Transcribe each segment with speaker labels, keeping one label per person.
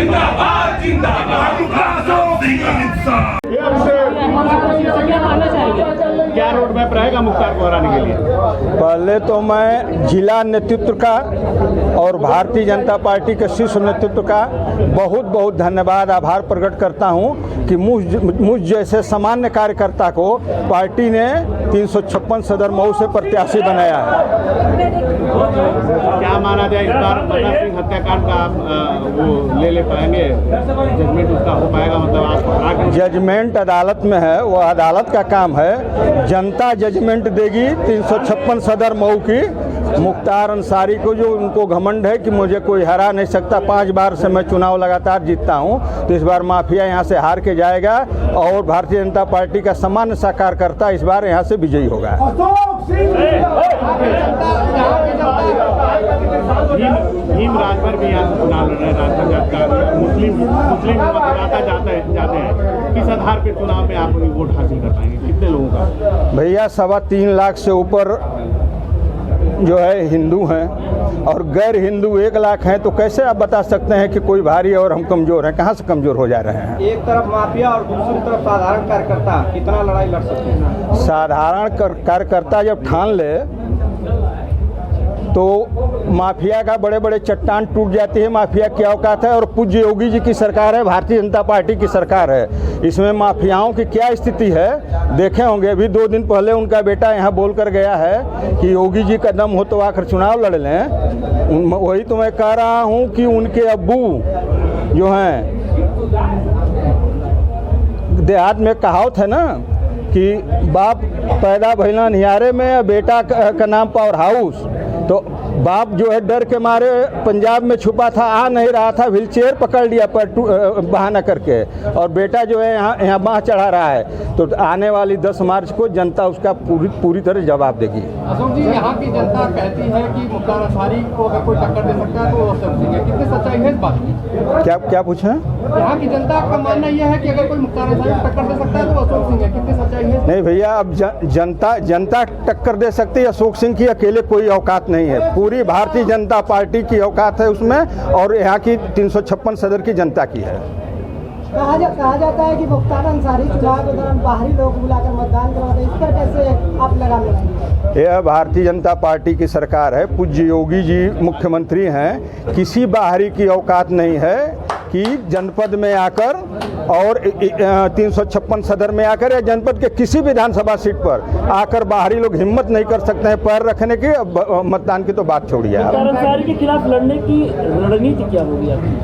Speaker 1: जिंदाबाद जिंदाबाद।
Speaker 2: क्या रोड मैप रहेगा मुख्तार को हराने के लिए?
Speaker 3: पहले तो मैं जिला नेतृत्व का और भारतीय जनता पार्टी के शीर्ष नेतृत्व का बहुत बहुत धन्यवाद आभार प्रकट करता हूं कि मुझ जैसे सामान्य कार्यकर्ता को पार्टी ने 356 सदर मऊ से प्रत्याशी बनाया है।
Speaker 2: क्या माना जाए इस बार मन्ना सिंह हत्याकांड का आप वो ले पाएंगे? जजमेंट उसका हो पाएगा? मतलब आप
Speaker 3: जजमेंट अदालत में है, वो अदालत का काम है। जनता जजमेंट देगी 356 सदर मऊ की। मुख्तार अंसारी को जो उनको घमंड है कि मुझे कोई हरा नहीं सकता, 5 बार से मैं चुनाव लगातार जीतता हूं, तो इस बार माफिया यहां से हार के जाएगा और भारतीय जनता पार्टी का सामान्य सा कार्यकर्ता इस बार यहां से विजयी होगा।
Speaker 2: भीम राजभर भी यहाँ चुनाव लड़ रहे हैं, मुस्लिम मतदाता जाते हैं, किस आधार पर चुनाव में आप वोट हासिल कर पाएंगे? कितने लोगों का?
Speaker 3: भैया 3.25 लाख से ऊपर जो है हिंदू हैं और गैर हिंदू 1 लाख हैं, तो कैसे आप बता सकते हैं कि कोई भारी और हम कमज़ोर हैं? कहाँ से कमज़ोर हो जा रहे हैं?
Speaker 4: एक तरफ माफिया और दूसरी तरफ साधारण कार्यकर्ता, कितना लड़ाई लड़ सकते हैं?
Speaker 3: साधारण कार्यकर्ता जब ठान ले तो माफिया का बड़े बड़े चट्टान टूट जाती है। माफिया की औकात है और पूज्य योगी जी की सरकार है, भारतीय जनता पार्टी की सरकार है। इसमें माफियाओं की क्या स्थिति है देखे होंगे। अभी 2 दिन पहले उनका बेटा यहाँ बोल कर गया है कि योगी जी का दम हो तो आकर चुनाव लड़ लें। वही तो मैं कह रहा हूँ कि उनके अब्बू जो हैं, देहात में कहावत है ना कि बाप पैदा भइला निहारे में, बेटा का नाम पावर हाउस। तो बाप जो है डर के मारे पंजाब में छुपा था, आ नहीं रहा था, व्हीलचेयर पकड़ लिया पर बहाना करके, और बेटा जो है यहाँ बाँह चढ़ा रहा है। तो आने वाली 10 मार्च को जनता उसका पूरी तरह जवाब देगी।
Speaker 4: अशोक जी, यहाँ की जनता कहती है कि मुख्तार अंसारी को अगर कोई टक्कर दे सकता है तो वो अशोक सिंह है, कितनी सच्चाई है इस बात की?
Speaker 3: क्या पूछें?
Speaker 4: यहाँ की जनता का मानना यह है कि अगर कोई मुख्तार अंसारी को टक्कर दे सकता है तो अशोक सिंह है, कितनी सच्चाई है?
Speaker 3: नहीं भैया, अब जनता टक्कर दे सकती है। अशोक सिंह की अकेले कोई औकात नहीं है, पूरी भारतीय जनता पार्टी की औकात है उसमें, और यहाँ की 356 सदर की जनता की है।
Speaker 5: कहा जाता है कि मुख्तार अंसारी चुनाव के दौरान बाहरी लोग बुलाकर मतदान करवाते हैं, इस पर कैसे आप लगाम लगाएंगे?
Speaker 3: यह भारतीय जनता पार्टी की सरकार है, पूज्य योगी जी मुख्यमंत्री हैं। किसी बाहरी की औकात नहीं है कि जनपद में आकर और 356 सदर में आकर या जनपद के किसी विधानसभा सीट पर आकर बाहरी लोग हिम्मत नहीं कर सकते हैं पैर रखने की। मतदान की तो बात छोड़िए आप।
Speaker 6: अंसारी के खिलाफ लड़ने की रणनीति क्या होगी आपकी?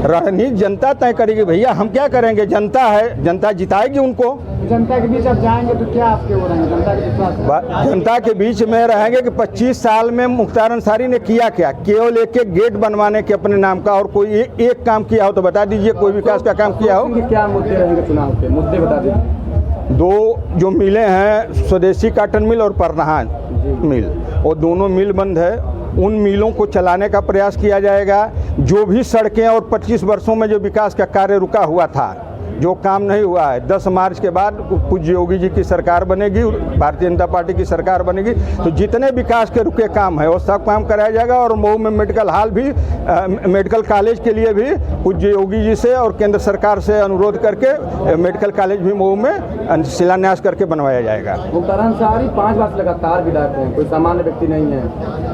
Speaker 3: रणनीति जनता तय करेगी भैया, हम क्या करेंगे? जनता है, जनता जिताएगी उनको।
Speaker 4: जनता के बीच आप जाएंगे तो क्या आपके हो रहेंगे?
Speaker 3: जनता के बीच में रहेंगे कि 25 साल में मुख्तार अंसारी ने किया क्या? केवल एक गेट बनवाने के अपने नाम का, और कोई एक काम किया हो तो बता दीजिए, कोई विकास का काम किया हो?
Speaker 4: क्या मुद्दे रहेंगे चुनाव के? मुद्दे बता दीजिए।
Speaker 3: 2 जो मिलें हैं, स्वदेशी काटन मिल और परनाहान मिल, वो दोनों मिल बंद है। उन मिलों को चलाने का प्रयास किया जाएगा। जो भी सड़कें और 25 वर्षों में जो विकास का कार्य रुका हुआ था, जो काम नहीं हुआ है, 10 मार्च के बाद पूज्य योगी जी की सरकार बनेगी, भारतीय जनता पार्टी की सरकार बनेगी, तो जितने विकास के रुके काम है वो सब काम कराया जाएगा। और मऊ में मेडिकल हॉल भी, मेडिकल कॉलेज के लिए भी पूज्य योगी जी से और केंद्र सरकार से अनुरोध करके मेडिकल कॉलेज भी मऊ में शिलान्यास करके बनवाया जाएगा।
Speaker 4: मुख्तार अंसारी 5 बार लगातार विधायक हैं, कोई सामान्य व्यक्ति नहीं है,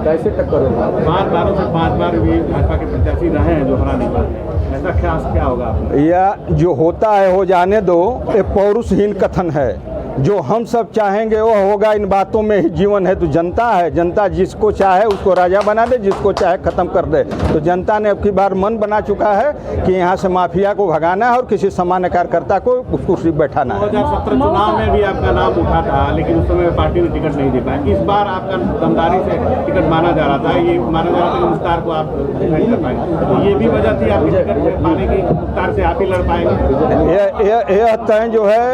Speaker 4: कैसे टक्कर होगा?
Speaker 2: 5 बारों से 5 बार भी भाजपा के प्रत्याशी रहे हैं जो हरा नहीं पाते, ऐसा क्या होगा?
Speaker 3: या जो होता है हो जाने दो, ये पौरुषहीन कथन है। जो हम सब चाहेंगे वो होगा, इन बातों में ही जीवन है। तो जनता है, जनता जिसको चाहे उसको राजा बना दे, जिसको चाहे खत्म कर दे। तो जनता ने अब की बार मन बना चुका है कि यहाँ से माफिया को भगाना है और किसी सामान्य कार्यकर्ता को कुर्सी बैठाना है।
Speaker 2: 2017 चुनाव में भी आपका नाम उठा था, लेकिन उस समय पार्टी ने टिकट नहीं दे पाई। इस बार आपका दमदारी से टिकट माना जा रहा था, ये माना जा रहा था कि मुख्तार को आप डिफेंड कर पाएंगे, तो ये भी वजह थी आपकी टिकट पाने की, मुख्तार से आप ही लड़ पाएंगे?
Speaker 3: यह तय जो है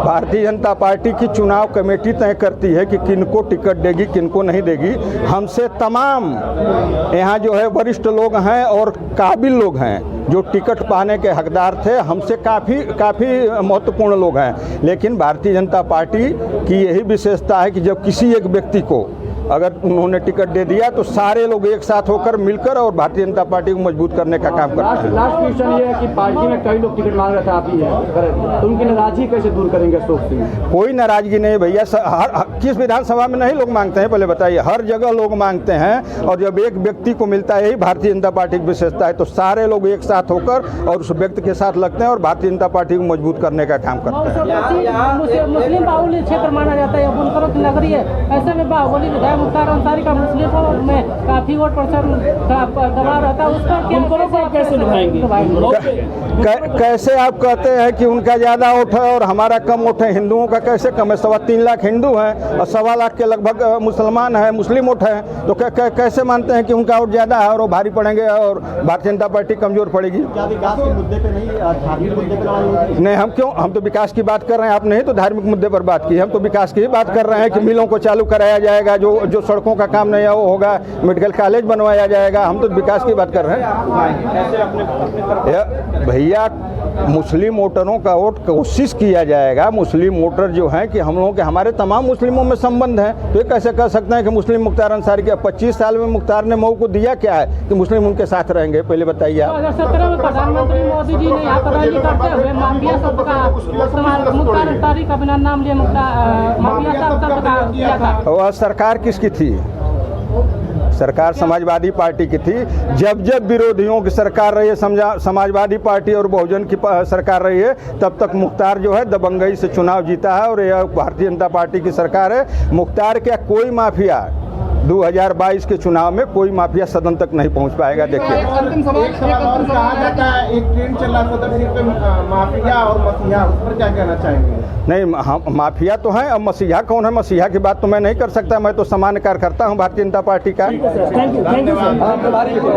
Speaker 3: भारतीय जनता पार्टी की चुनाव कमेटी तय करती है कि किनको टिकट देगी, किनको नहीं देगी। हमसे तमाम यहाँ जो है वरिष्ठ लोग हैं और काबिल लोग हैं जो टिकट पाने के हकदार थे, हमसे काफ़ी महत्वपूर्ण लोग हैं। लेकिन भारतीय जनता पार्टी की यही विशेषता है कि जब किसी एक व्यक्ति को अगर उन्होंने टिकट दे दिया तो सारे लोग एक साथ होकर मिलकर और भारतीय जनता पार्टी को मजबूत करने का काम करते हैं।
Speaker 6: लास्ट क्वेश्चन ये है कि पार्टी में कई लोग टिकट मांग रहे थे, आप ही है, तो उनकी नाराजगी कैसे दूर करेंगे अशोक सिंह?
Speaker 3: कोई नाराजगी नहीं भैया, किस विधानसभा में नहीं लोग मांगते हैं, पहले बताइए। हर जगह लोग मांगते हैं, और जब एक व्यक्ति को मिलता है, यही भारतीय जनता पार्टी की विशेषता है, तो सारे लोग एक साथ होकर और उस व्यक्ति के साथ लगते हैं और भारतीय जनता पार्टी को मजबूत करने का काम करते हैं।
Speaker 1: मुस्लिम बाहुल्य क्षेत्र माना जाता है, बुनकरों की नगरी है, ऐसे में बाहुबली विधायक मुख्तार अंसारी का मुस्लिमों में काफी वोट % का दबाव रहता है, उसका
Speaker 6: बुनकरों को कैसे निभाएंगे?
Speaker 3: कैसे आप कहते हैं कि उनका ज़्यादा वोट है और हमारा कम वोट है? हिंदुओं का कैसे कम है? 3.25 लाख हिंदू हैं और 1.25 लाख के लगभग मुसलमान हैं, मुस्लिम वोट है, तो कैसे मानते हैं कि उनका वोट ज़्यादा है और वो भारी पड़ेंगे और भारतीय जनता पार्टी कमजोर पड़ेगी?
Speaker 7: क्या विकास के मुद्दे पे नहीं, धार्मिक मुद्दे पे लड़ाई होगी?
Speaker 3: नहीं, हम तो विकास की बात कर रहे हैं, आप नहीं तो धार्मिक मुद्दे पर बात की। हम तो विकास की बात कर रहे हैं कि मिलों को चालू कराया जाएगा, जो सड़कों का काम नहीं है वो होगा, मेडिकल कॉलेज बनवाया जाएगा। हम तो विकास की बात कर रहे हैं भैया। मुस्लिम वोटरों का वोट कोशिश किया जाएगा। मुस्लिम वोटर जो हैं कि हम लोगों के, हमारे तमाम मुस्लिमों में संबंध हैं, तो ये कैसे कह सकते हैं कि मुस्लिम मुख्तार अंसारी के 25 साल में मुख्तार ने मऊ को दिया क्या है कि मुस्लिम उनके साथ रहेंगे? पहले बताइए आप।
Speaker 1: 2017 में प्रधानमंत्री मोदी जी ने यहाँ पर रैली करते हुए माफिया शब्द का, मुख्तार अंसारी का बिना नाम लिए माफिया शब्द का किया था।
Speaker 3: वह सरकार किसकी थी? सरकार समाजवादी पार्टी की थी। जब विरोधियों की सरकार रही है, समाजवादी पार्टी और बहुजन की सरकार रही है, तब तक मुख्तार जो है दबंगई से चुनाव जीता है और यह भारतीय जनता पार्टी की सरकार है। मुख्तार क्या कोई माफिया 2022 के चुनाव में कोई माफिया सदन तक नहीं पहुंच पाएगा। देखिए,
Speaker 2: एक सवाल और कहा जाता है, एक ट्रेंड चल रहा सदर सीट पे माफिया और मसीहा, उस पर क्या कहना चाहेंगे?
Speaker 3: नहीं, हम माफिया तो हैं, अब मसीहा कौन है? मसीहा की बात तो मैं नहीं कर सकता, मैं तो सामान्य कार्यकर्ता हूं भारतीय जनता पार्टी का।
Speaker 6: Thank you.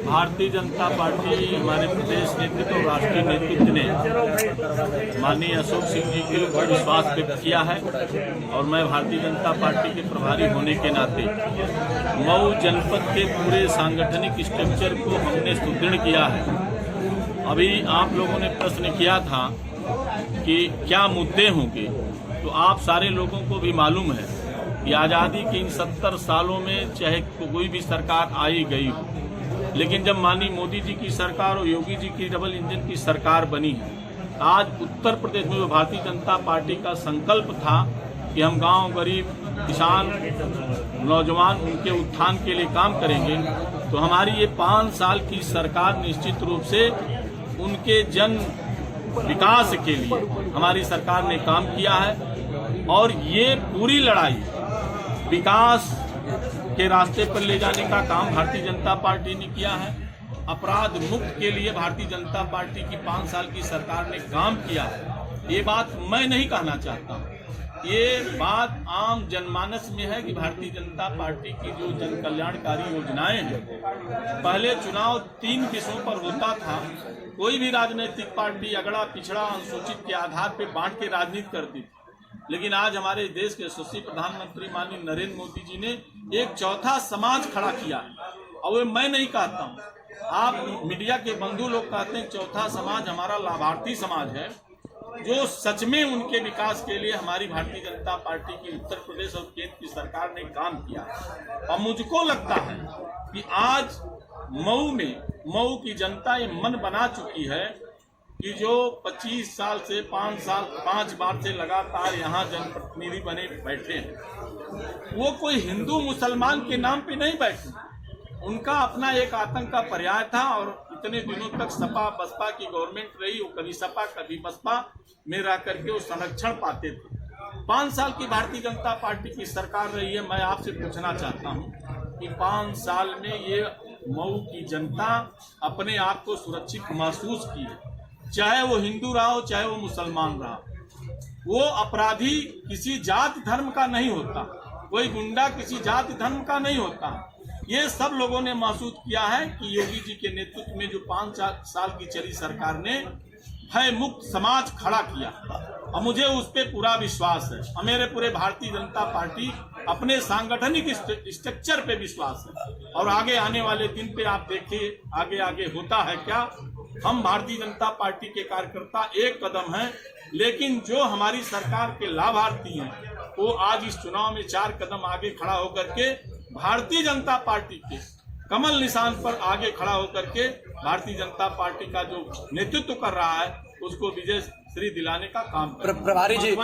Speaker 8: Bharatiya Janata party, हमारे प्रदेश नेतृत्व और राष्ट्रीय नेतृत्व ने माननीय अशोक सिंह जी के ऊपर विश्वास व्यक्त किया है, और मैं भारतीय जनता पार्टी के प्रभारी होने के नाते मऊ जनपद के पूरे सांगठनिक स्ट्रक्चर को हमने सुदृढ़ किया है। अभी आप लोगों ने प्रश्न किया था कि क्या मुद्दे होंगे, तो आप सारे लोगों को भी मालूम है कि आज़ादी के इन 70 सालों में चाहे कोई भी सरकार आई गई हो, लेकिन जब माननीय मोदी जी की सरकार और योगी जी की डबल इंजन की सरकार बनी है, आज उत्तर प्रदेश में भारतीय जनता पार्टी का संकल्प था कि हम गांव, गरीब, किसान, नौजवान, उनके उत्थान के लिए काम करेंगे। तो हमारी ये 5 साल की सरकार निश्चित रूप से उनके जन विकास के लिए हमारी सरकार ने काम किया है, और ये पूरी लड़ाई विकास के रास्ते पर ले जाने का काम भारतीय जनता पार्टी ने किया है। अपराध मुक्त के लिए भारतीय जनता पार्टी की 5 साल की सरकार ने काम किया है। ये बात मैं नहीं कहना चाहता हूँ, ये बात आम जनमानस में है कि भारतीय जनता पार्टी की जो जन कल्याणकारी योजनाएं हैं, पहले चुनाव 3 विषयों पर होता था। कोई भी राजनीतिक पार्टी अगड़ा पिछड़ा अनुसूचित के आधार पर बांट के राजनीति करती थी, लेकिन आज हमारे देश के यशस्वी प्रधानमंत्री माननीय नरेंद्र मोदी जी ने एक चौथा समाज खड़ा किया है। और मैं नहीं कहता हूँ, आप मीडिया के बंधु लोग कहते हैं चौथा समाज हमारा लाभार्थी समाज है, जो सच में उनके विकास के लिए हमारी भारतीय जनता पार्टी की उत्तर प्रदेश और केंद्र की सरकार ने काम किया। और मुझको लगता है कि आज मऊ की जनता ये मन बना चुकी है कि जो 25 साल से 5 बार से लगातार यहाँ जनप्रतिनिधि बने बैठे हैं, वो कोई हिंदू मुसलमान के नाम पे नहीं बैठे। उनका अपना एक आतंक का पर्याय था, और इतने दिनों तक सपा बसपा की गवर्नमेंट रही, वो कभी सपा कभी बसपा में रह करके वो संरक्षण पाते थे। 5 साल की भारतीय जनता पार्टी की सरकार रही है। मैं आपसे पूछना चाहता हूँ कि 5 साल में ये मऊ की जनता अपने आप को सुरक्षित महसूस की है, चाहे वो हिंदू रहा हो चाहे वो मुसलमान रहा। वो अपराधी किसी जात धर्म का नहीं होता, कोई गुंडा किसी जात धर्म का नहीं होता। ये सब लोगों ने महसूस किया है कि योगी जी के नेतृत्व में जो 5 साल की चली सरकार ने भय मुक्त समाज खड़ा किया, और मुझे उस पर पूरा विश्वास है। और मेरे पूरे भारतीय जनता पार्टी अपने सांगठनिक स्ट्रक्चर पे विश्वास है, और आगे आने वाले दिन पे आप देखिए आगे होता है क्या। हम भारतीय जनता पार्टी के कार्यकर्ता एक कदम हैं, लेकिन जो हमारी सरकार के लाभार्थी हैं वो आज इस चुनाव में 4 कदम आगे खड़ा होकर के भारतीय जनता पार्टी के कमल निशान पर आगे खड़ा होकर के भारतीय जनता पार्टी का जो नेतृत्व कर रहा है उसको विजय श्री दिलाने का काम कर रहा है।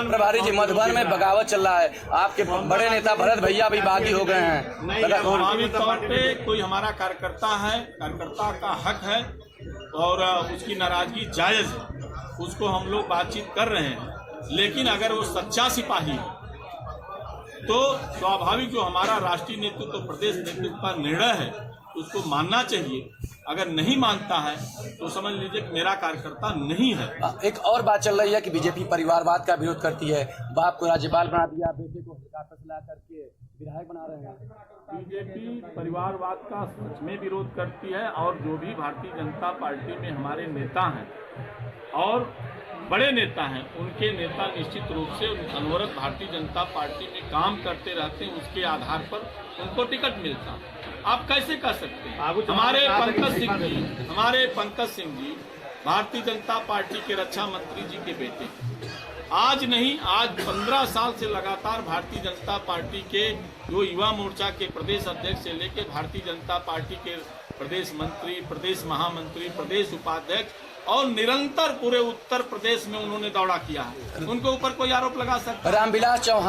Speaker 6: प्रभारी जी मधुबन में बगावत चल रहा है, आपके बड़े नेता भरत भैया भी बागी हो गए हैं।
Speaker 8: नहीं, स्वाभाविक तौर पे कोई हमारा कार्यकर्ता है, कार्यकर्ता का हक है और उसकी नाराजगी जायज है, उसको हम लोग बातचीत कर रहे हैं। लेकिन अगर वो सच्चा सिपाही है तो स्वाभाविक जो हमारा राष्ट्रीय नेतृत्व तो प्रदेश नेतृत्व का निर्णय है उसको मानना चाहिए। अगर नहीं मानता है तो समझ लीजिए कि मेरा कार्यकर्ता नहीं है।
Speaker 6: एक और बात चल रही है कि बीजेपी परिवारवाद का विरोध करती है, बाप को राज्यपाल बना दिया, बेटे को हेलीकॉप्टर से ला करके विधायक बना रहे हैं।
Speaker 8: बीजेपी परिवारवाद का सच में विरोध करती है और जो भी भारतीय जनता पार्टी में हमारे नेता हैं और बड़े नेता हैं, उनके नेता निश्चित रूप से अनवरत भारतीय जनता पार्टी में काम करते रहते हैं, उसके आधार पर उनको टिकट मिलता है। आप कैसे कह सकते हैं? हमारे पंकज सिंह जी भारतीय जनता पार्टी के रक्षा मंत्री जी के बेटे, आज नहीं आज 15 साल से लगातार भारतीय जनता पार्टी के जो युवा मोर्चा के प्रदेश अध्यक्ष से लेकर भारतीय जनता पार्टी के प्रदेश मंत्री, प्रदेश महामंत्री, प्रदेश उपाध्यक्ष और निरंतर पूरे उत्तर प्रदेश में उन्होंने दौरा किया है। उनके ऊपर कोई आरोप लगा सकता है?
Speaker 6: रामविलास चौहान